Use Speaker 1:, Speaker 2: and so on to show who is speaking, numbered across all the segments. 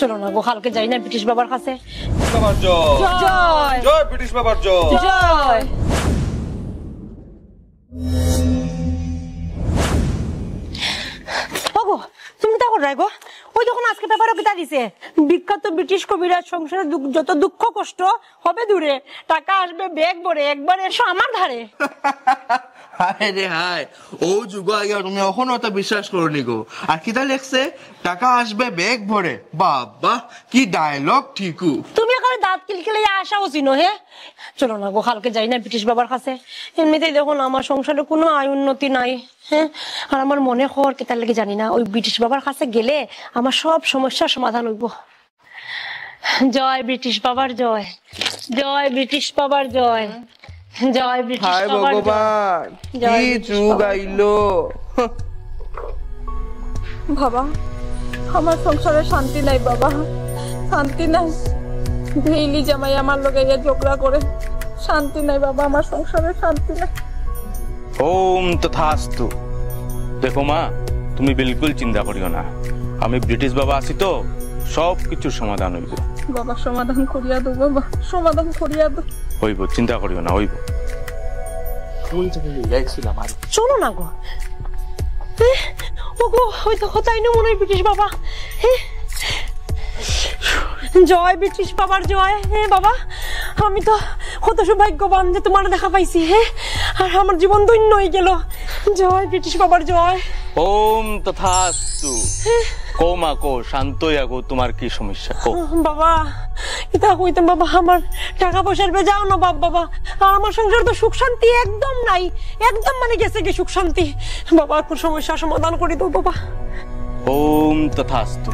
Speaker 1: চলো না গো কালকে যাই না ব্রিটিশ বাবার কাছে।
Speaker 2: বাবার জয়
Speaker 1: জয়
Speaker 2: জয় ব্রিটিশ বাবার জয়
Speaker 1: জয়। ওগো তুমি তা কর গো, ওই যখন আজকে পেপারে কিতা দিছে বিখ্যাত ব্রিটিশ কবিরাজ সংসারে যত দুঃখ কষ্ট হবে দূরে, টাকা আসবে ব্যাগ ভরে, একবারে এসো আমার ধারে।
Speaker 3: হায় রে হায়, ও যুগ আগে তুমি এখনো তো বিশ্বাস করনি গো। আর কিতা লেখছে টাকা আসবে ব্যাগ ভরে, বাবা কি ডায়লগ ঠিকু।
Speaker 1: তুমি এখানে দাঁত কিলকিলে আসা উচিত হে। চলো না গো কালকে যাই না ব্রিটিশ বাবার কাছে। এমনিতেই দেখো না আমার সংসারে কোনো আয় উন্নতি নাই। হ্যাঁ, আর আমার মনে হওয়ার কেতার লেগে জানি না, ওই ব্রিটিশ বাবার কাছে গেলে আমার সব সমস্যার সমাধান হইব। জয় ব্রিটিশ বাবার জয়, জয় ব্রিটিশ বাবার জয়, জয় ব্রিটিশ
Speaker 3: হায়
Speaker 1: বাবার
Speaker 3: ভগবান
Speaker 1: জয়।
Speaker 3: কি যুগ আইলো।
Speaker 4: বাবা আমার সংসারে শান্তি নাই, বাবা শান্তি নাই। ডেইলি জামাই আমার লগে ঝগড়া করে, শান্তি নাই বাবা, আমার সংসারে শান্তি নাই।
Speaker 5: ওম তথাস্তু। দেখো মা, তুমি বিলকুল চিন্তা করিও না, আমি ব্রিটিশ বাবা আছি তো, সব কিছুর সমাধান হইব।
Speaker 4: বাবা সমাধান করিয়া দো, বাবা সমাধান করিয়া দো।
Speaker 5: হইব, চিন্তা করিও না, হইব।
Speaker 1: চলো না গো। ওগো ওই তো কোথায় না মনে হয় ব্রিটিশ বাবা। জয় ব্রিটিশ বাবার জয়। হ্যাঁ বাবা, আমি তো কত সৌভাগ্যবান যে তোমার দেখা পাইছি। হ্যাঁ, আর আমার জীবন ধন্য হয়ে গেল। জয় ব্রিটিশ বাবার জয়।
Speaker 5: ওম তথাস্তু। কো মা কো, শান্ত হইয়া কো, তোমার কি সমস্যা কো।
Speaker 1: বাবা এটা কইতাম বাবা, আমার টাকা পয়সার বেজাও না বাবা, আর আমার সংসার তো সুখ শান্তি একদম নাই, একদম মানে গেছে কি সুখ শান্তি। বাবা কোন সমস্যার সমাধান করে দাও বাবা।
Speaker 5: ওম তথাস্তু।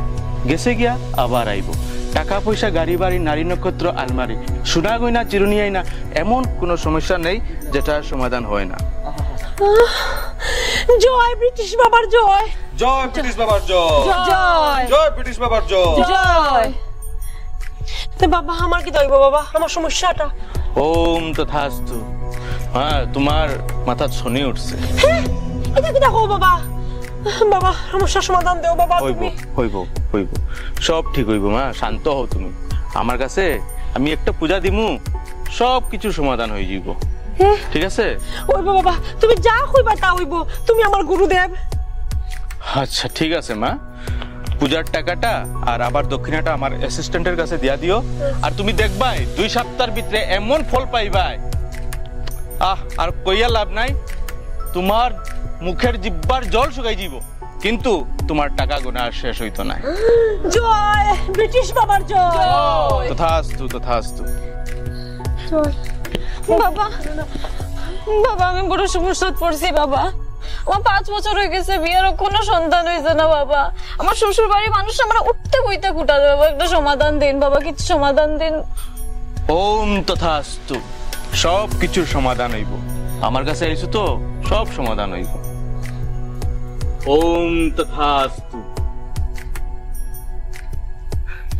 Speaker 5: গেছে গিয়া আবার আইব। টাকা পয়সা, গাড়ি বাড়ি, নারী নক্ষত্র, আলমারি, সোনা গয়না, চিরুনি আইনা, এমন কোন সমস্যা নেই যেটার সমাধান হয় না।
Speaker 1: জয় ব্রিটিশ বাবার জয়,
Speaker 2: জয় ব্রিটিশ বাবার জয়
Speaker 1: জয়
Speaker 2: জয় ব্রিটিশ বাবার জয়
Speaker 1: জয়। তো বাবা আমার কি দইব বাবা, আমার সমস্যাটা।
Speaker 5: ওম তথাস্তু। হ্যাঁ, তোমার মাথা শনি উঠছে।
Speaker 1: এটা কি দেখো বাবা, বাবা সমস্যার সমাধান দেও বাবা
Speaker 5: হইব
Speaker 1: তুমি।
Speaker 5: হইব হইব, সব ঠিক হইব মা, শান্ত হও তুমি। আমার কাছে আমি একটা পূজা দিমু, সব কিছুর সমাধান হয়ে যাইব। ঠিক আছে?
Speaker 1: হইব বাবা, তুমি যা কইবা তা হইব, তুমি আমার গুরুদেব।
Speaker 5: আচ্ছা ঠিক আছে মা, পূজার টাকাটা আর আবার দক্ষিণাটা আমার অ্যাসিস্ট্যান্টের কাছে দিয়া দিও। আর তুমি দেখবাই 2 সপ্তাহের ভিতরে এমন ফল পাইবাই। আর কইয়া লাভ নাই, তোমার মুখের জিহ্বার জল শুকাই যাব, কিন্তু তোমার টাকা গোনা শেষ হইতো না।
Speaker 1: জয় ব্রিটিশ বাবার জয়।
Speaker 5: তথাস্তু তথাস্তু।
Speaker 4: বাবা বাবা আমি বড় সমস্যাত পড়ছি বাবা। আমার 5 বছর হয়ে গেছে বিয়ের, কোনো সন্তান হয়েছে না বাবা। আমার শ্বশুর বাড়ির মানুষ আমার উঠতে বইতে কুটা দেবে বাবা, একটা সমাধান দিন বাবা, কিছু সমাধান দিন।
Speaker 5: ওম তথাস্তু। সব কিছুর সমাধান হইব, আমার কাছে আইছো তো, সব সমাধান হইব। ওম তথাস্তু।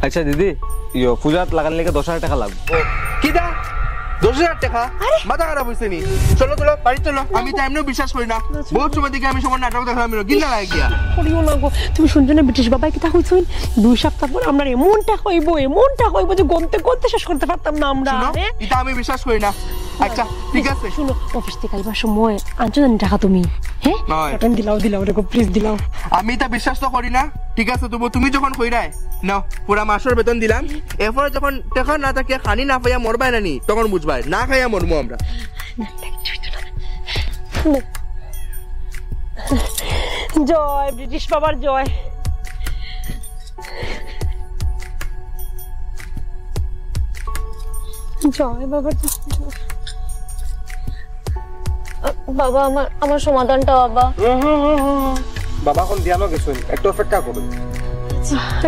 Speaker 6: আচ্ছা দিদি, পূজাত লাগান লেগে 10,000 টাকা লাগবে।
Speaker 3: কি দা 10,000 টাকা? মাথা খারাপ হয়েছে নি? চলো চলো বাড়ি চলো, আমি তো এমনিও বিশ্বাস করি না। বহুত সময় থেকে আমি সবার নাটক দেখলাম, গিন্না লাগে গিয়া।
Speaker 1: করিও না গো, তুমি শুনছো না ব্রিটিশ বাবাই কিতা কইছইন, 2 সপ্তাহ পর আমরা এমনটা হইব যে গন্তে শেষ করতে পারতাম না আমরা।
Speaker 3: শুনো, এটা আমি বিশ্বাস করি না। আচ্ছা ঠিক আছে,
Speaker 1: শুনো, অফিস থেকে আইবার সময় আনছো জানি টাকা তুমি। হ্যাঁ,
Speaker 3: নয়।
Speaker 1: টাকা দিলাও দেখো প্লিজ দিলাও।
Speaker 3: আমি তা বিশ্বাস তো করি না। ঠিক আছে, তুমি যখন কইরাই নাও, পুরা মাসের বেতন দিলাম। এরপরে যখন টাকা না থাকে, খানি না পাইয়া মরবাই না নি, তখন বুঝবাই না খাইয়া মরবো আমরা।
Speaker 1: জয় ব্রিটিশ বাবার জয়। জয় বাবার জয়।
Speaker 4: বাবা আমার সমাধানটা বাবা।
Speaker 6: বাবা এখন দিয়া গেছেন, একটু অপেক্ষা করুন।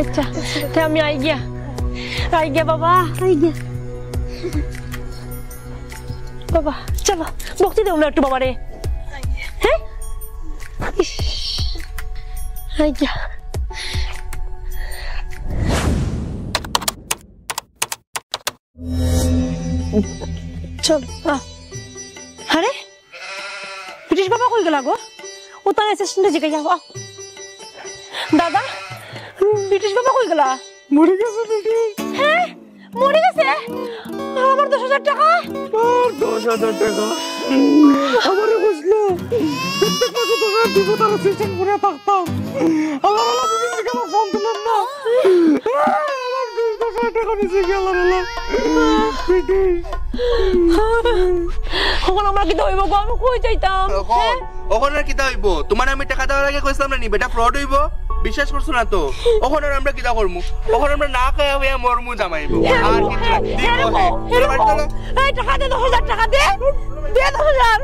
Speaker 1: আচ্ছা তা আমি আই গিয়া বাবা, আই গিয়া বাবা। চলো বকতে দেও না একটু বাবা রে। হ্যাঁ, আই গিয়া। চল। আরে ব্রিটিশ বাবা কই গেল গো? ও তো অ্যাসিস্ট্যান্টে জিজ্ঞাসা যাও। দাদা ব্রিটিশ বাবা কই গেলা?
Speaker 3: মরে গেছে নাকি?
Speaker 1: হ্যাঁ মরে গেছে। আর আমার 10,000 টাকা?
Speaker 3: আর 10,000 টাকা আমারে বুঝলো প্রত্যেক মাসে 10,000 দিব তারা সিস্টেম করে থাকতাম। আল্লাহ আল্লাহ দিদি কেন ফোন দিলেন না? আমার 10,000 টাকা নিচে গেল আল্লাহ।
Speaker 1: এখন আমরা কি দইব গো? আমি কই যাইতাম?
Speaker 3: তখন ওখানে আর কিতা হইব? তোমার আমি টাকা দেওয়ার আগে কইছিলাম না নি বেটা ফ্রড হইব, বিশ্বাস করছো না তো? ওখানে আর আমরা কিতা করমু? ওখানে আমরা না খাইয়া হইয়া মরমু জামাইবো আর কিছু না। দিব হে এর বাড়ি চলো।
Speaker 1: এই টাকা দে, 10,000 টাকা দে, দে 10,000।